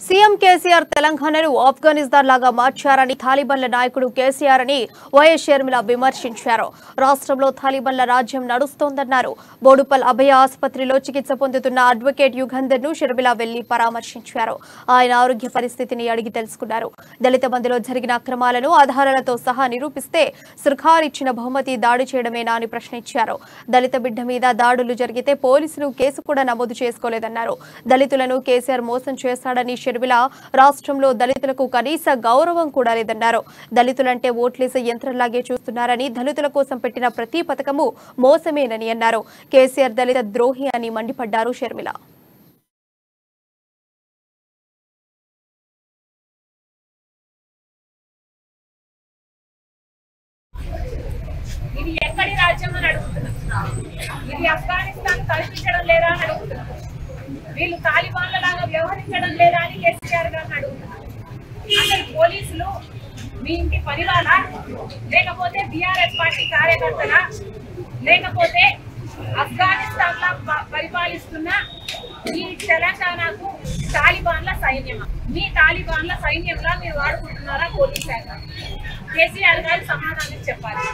CM KCR తెలంగాణను ఆఫ్ఘనిస్తాన్ లాగా మార్చారని తాలిబాన్ల నాయకుడు కేసీఆర్ అని వైఎస్ షర్మిల విమర్శించారు. రాష్ట్రంలో తాలిబాన్ల రాజ్యం నడుస్తోందన్నారు. బోడుపల్ అభయ ఆసుపత్రిలో చికిత్స పొందుతున్న అడ్వకేట్ యుగంధర్ ను షర్మిల వెళ్లి పరామర్శించారు. ఆయన ఆరోగ్య పరిస్థితిని అడిగి తెలుసుకున్నారు. దళిత బంధులో జరిగిన అక్రమాలను ఆధారాలతో సహా నిరూపిస్తే సర్కార్ ఇచ్చిన బహుమతి దాడి చేయడమేనా అని ప్రశ్నించారు. దళిత బిడ్డ మీద దాడులు జరిగితే పోలీసులు కేసు కూడా నమోదు చేసుకోలేదన్నారు. దళితులను కేసీఆర్ మోసం చేశాడని షర్మిల రాష్ట్రంలో దళితులకు కనీస గౌరవం కూడా లేదన్నారు. దళితులంటే ఓట్లేసే యంత్రంలాగే చూస్తున్నారని, దళితుల కోసం పెట్టిన ప్రతి పథకము మోసమేనని అన్నారు. కేసీఆర్ దళిత ద్రోహి అని మండిపడ్డారు షర్మిల. ఇది ఎక్కడి రాజ్యం అని అడుగుతున్నారు. ఇది ఆఫ్ఘనిస్తాన్ కల్పించడం లేదా అని అడుగుతున్నారు. వీళ్ళు తాలిబాన్ల లాగా వ్యవహరించడం లేదా అని కేసీఆర్ గారిని అడుగుతున్నారు. అసలు పోలీసులు మీ ఇంటి పనివాళ్ళ, లేకపోతే బీఆర్ఎస్ పార్టీ కార్యకర్తల, లేకపోతే ఆఫ్ఘనిస్తాన్ లా పరిపాలిస్తున్న ఈ తెలంగాణకు తాలిబాన్ల సైన్యమా? మీ తాలిబాన్ల సైన్యంలా మీరు వాడుకుంటున్నారా పోలీస్ శాఖ? కేసీఆర్ గారు సమాధానం చెప్పాలి.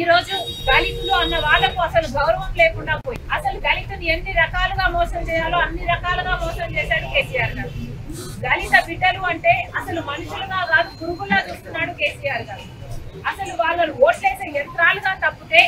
ఈ రోజు దళితులు అన్న వాళ్లకు అసలు గౌరవం లేకుండా పోయి అసలు దళితుని ఎన్ని రకాలుగా మోసం చేయాలో అన్ని రకాలుగా మోసం చేశాడు కేసీఆర్ గారు. దళిత బిడ్డలు అంటే అసలు మనుషులుగా కాదు పురుగులా చూస్తున్నాడు కేసీఆర్ గారు. అసలు వాళ్ళను ఓట్లేసే యంత్రాలుగా తప్పితే